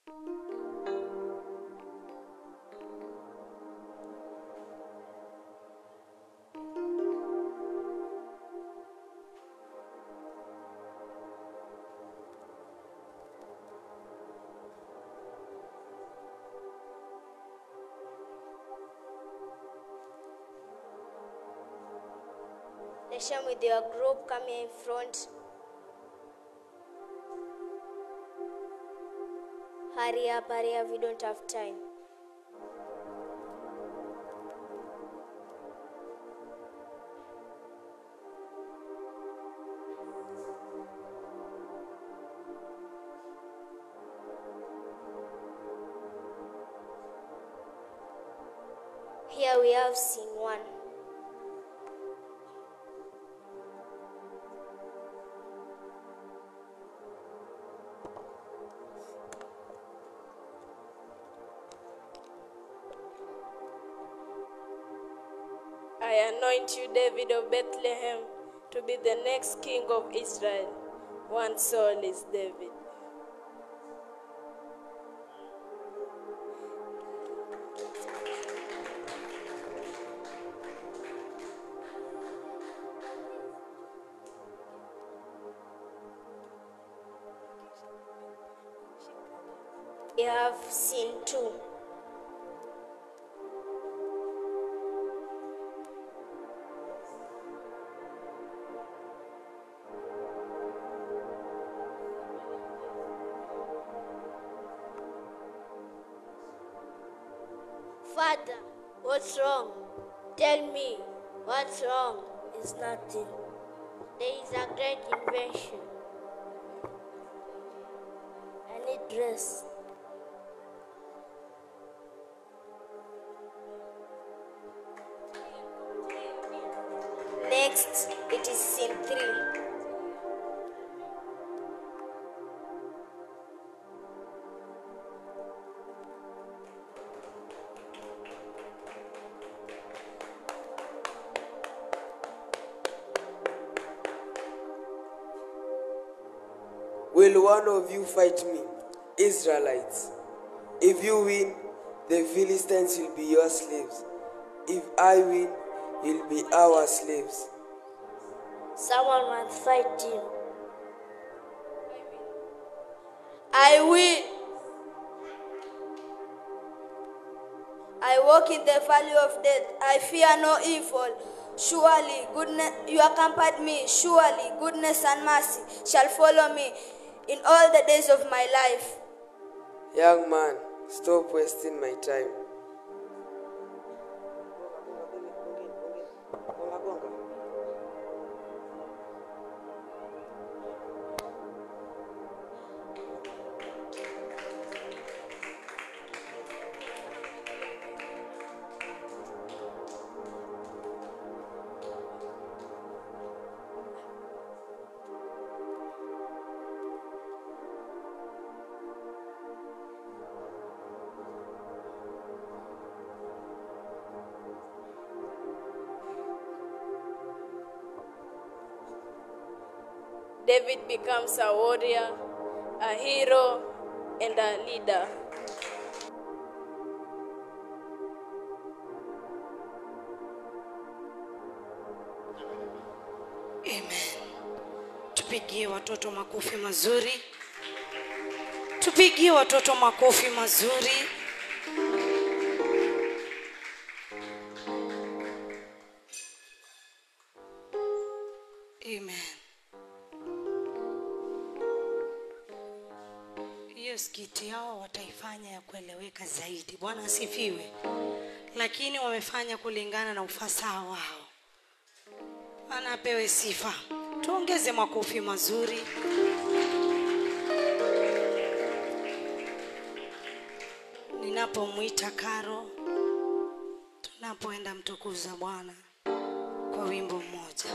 Nation with your group, come here in front. Hurry up, we don't have time. Here we have scene 1. I anoint you, David of Bethlehem, to be the next king of Israel. One soul is David. We have scene 2. Father, what's wrong? Tell me, what's wrong? It's nothing. There is a great invention. I need rest. Next, it is scene 3. Will one of you fight me, Israelites? If you win, the Philistines will be your slaves. If I win, you'll be our slaves. Someone must fight him. I win. I walk in the valley of death. I fear no evil. Surely goodness, you accompanied me. Surely goodness and mercy shall follow me in all the days of my life. Young man, stop wasting my time. David becomes a warrior, a hero, and a leader. Amen. Tupigie watoto makofi mazuri. Tupigie watoto makofi mazuri. Amen. Hiyo skiti yao wataifanya ya kueleweka zaidi. Bwana asifiwe. Lakini wamefanya kulingana na ufasaha wao. Anapewe sifa. Tuongeze makofi mazuri. Ninapomwita Karo, tunapoenda mtukuza Bwana kwa wimbo mmoja.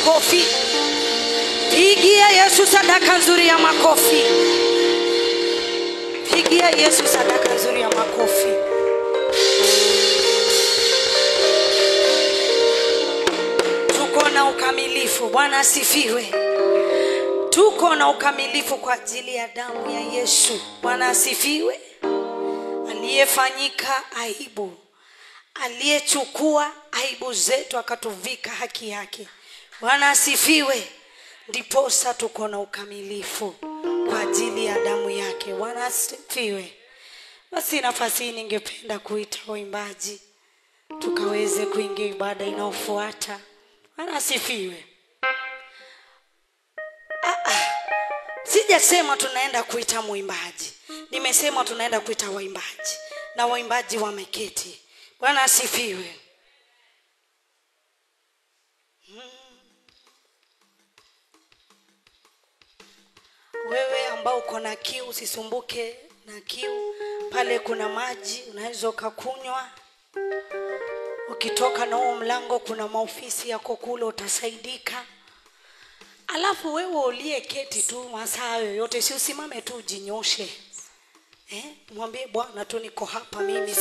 makofi. Pigia Yesu sadaka nzuri ya makofi. Pigia Yesu sadaka nzuri ya makofi. Tuko na ukamilifu. Bwana asifiwe. Tuko na ukamilifu kwa ajili ya damu ya Yesu. Bwana asifiwe. Aliyefanyika aibu, aliyechukua aibu zetu akatuvika haki yake. Bwana asifiwe. Ndiposa tuko na ukamilifu kwa ajili ya damu yake. Bwana asifiwe. Basi nafasi hii ningependa kuita waimbaji tukaweze kuingia ibada inayofuata. Bwana asifiwe. Sijasema tunaenda kuita muimbaji. Nimesema tunaenda kuita waimbaji. Na waimbaji wameketi. Bwana asifiwe. Wewe ambao uko na kiu usisumbuke na kiu. Pale kuna maji unaweza ukakunywa. Ukitoka na huo mlango kuna maofisi yako kule utasaidika. Alafu wewe uliyeketi tu masaa yoyote si usimame tu ujinyoshe. Mwambie Bwana tu niko hapa mimi.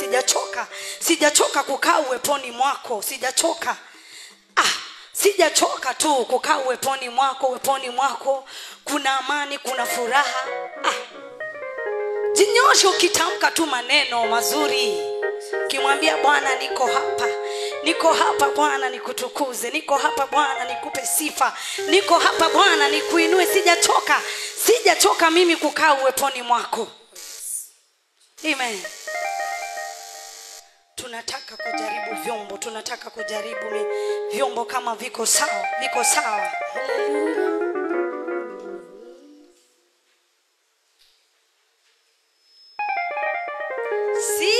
Sijachoka kukaa uweponi mwako. Sijachoka tu kukaa uweponi mwako. Kuna amani, kuna furaha. Jinyoshe ukitamka tu maneno mazuri. Kimwambia Bwana niko hapa. Niko hapa Bwana nikutukuze. Niko hapa Bwana nikupe sifa. Niko hapa Bwana nikuinue. Sijachoka mimi kukaa uweponi mwako. Amen. Tunataka kujaribu vyombo. Tunataka kujaribu vyombo kama viko sawa. Haleluya. Si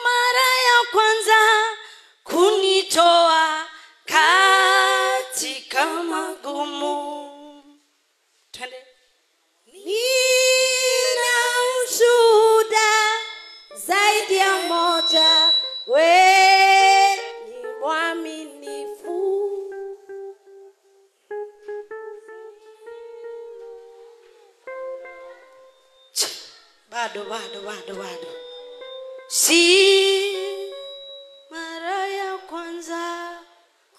mara ya kwanza kunitoa katika magumu. Twende. Nina ushuhuda zaidi ya moja, wewe ni mwaminifu. Bado. Si mara ya kwanza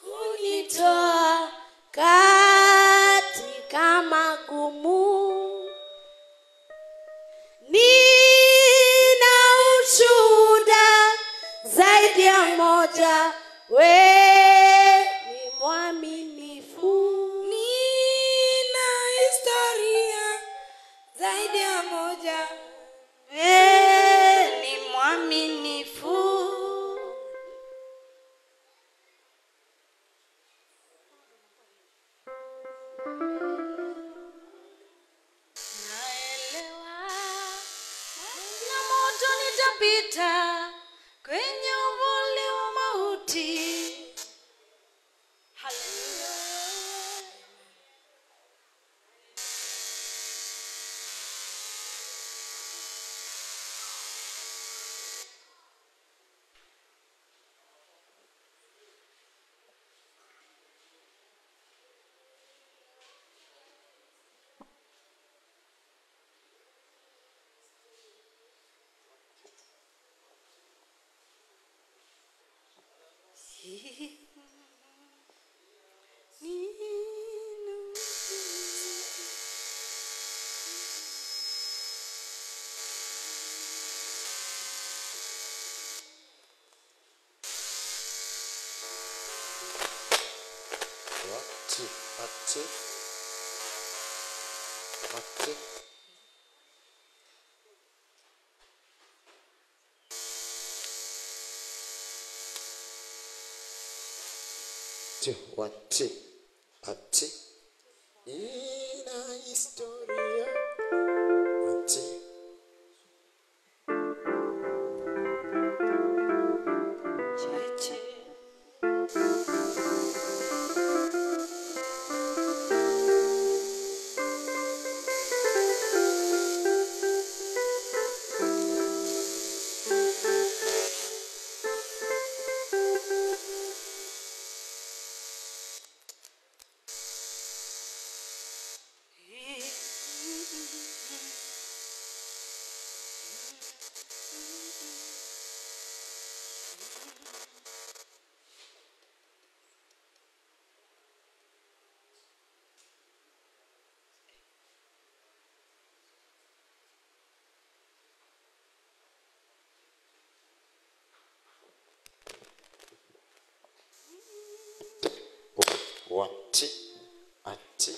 kunitoa katika magumu. Nina ushuhuda zaidi ya moja, wewe ni mwaminifu. Nina historia zaidi ya moja, wewe ni mwaminifu. Nitapita kwenye uvuli wa mauti. Haleluya. Ina historia wati ati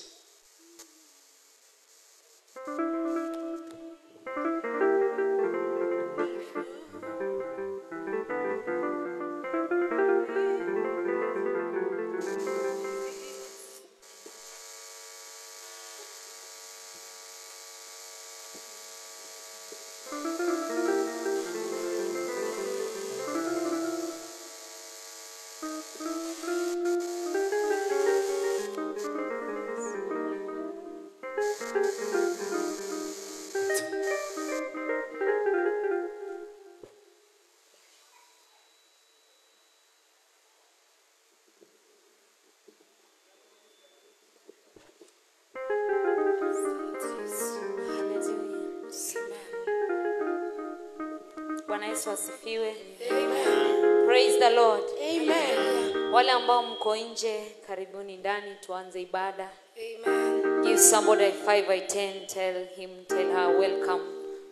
Bwana Yesu asifiwe. Amen. Praise the Lord. Amen. Wale ambao mko nje, karibuni ndani tuanze ibada. Amen. Give somebody a 5 by 10, tell her welcome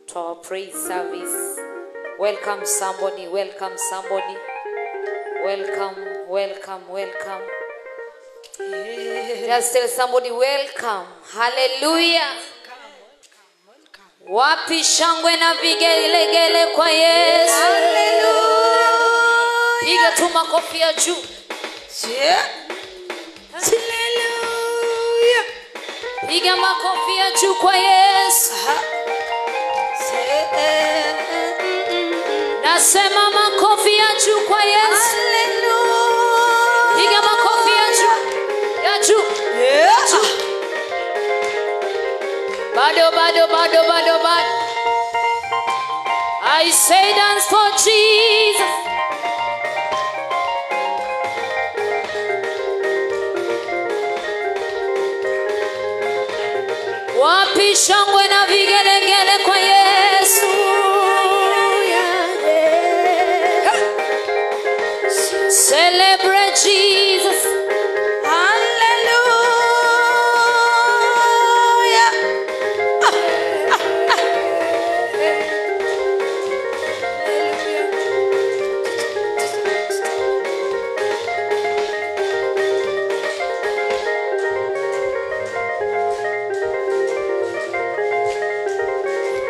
to our praise service. Welcome somebody, welcome somebody. Welcome. Just tell somebody welcome. Hallelujah. Wapi shangwe na vigelegele kwa Yesu. Hallelujah. Piga tu makofi ya juu. Hallelujah. Piga makofi ya juu kwa Yesu. Nasema makofi ya juu kwa Yesu. Hallelujah. Piga makofi ya juu. Ya juu. Bado. I say dance for Jesus. Wapi shangwe na vigelegele kwa Yesu. Celebrate Jesus.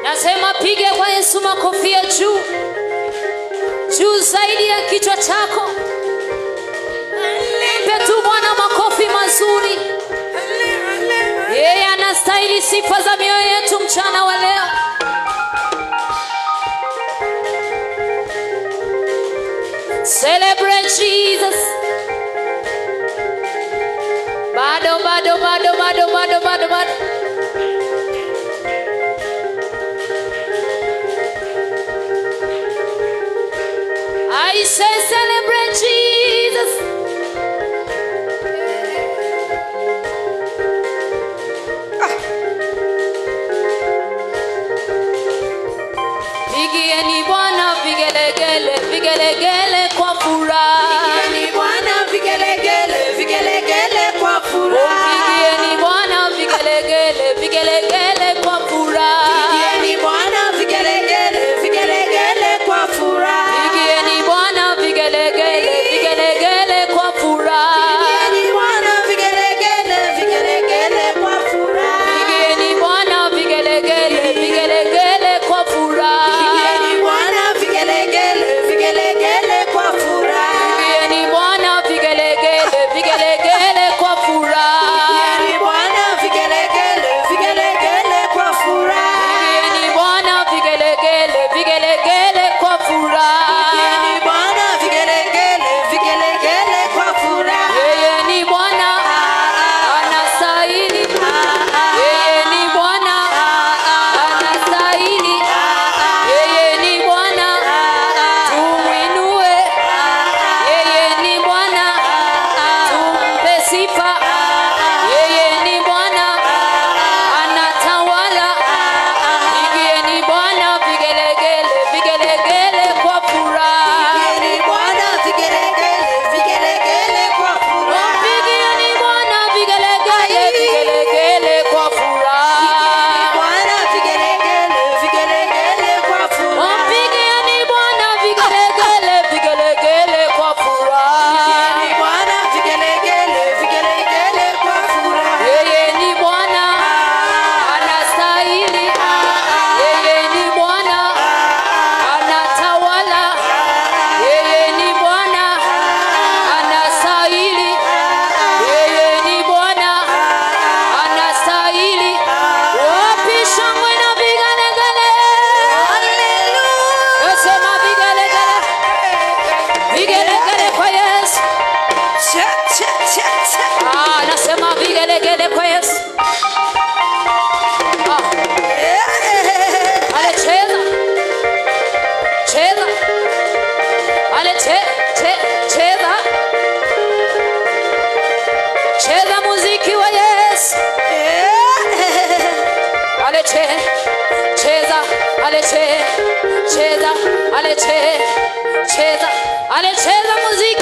Nasema pige kwa Yesu makofi ya juu. Juu zaidi ya kichwa chako. Mpe tu Bwana makofi mazuri. Yeye anastahili sifa za mioyo yetu mchana wa leo. Celebrate Jesus. Bado. I say celebrate Jesus. Pigieni Bwana vigelegele kwa furaha. Pigieni Bwana anacheza muziki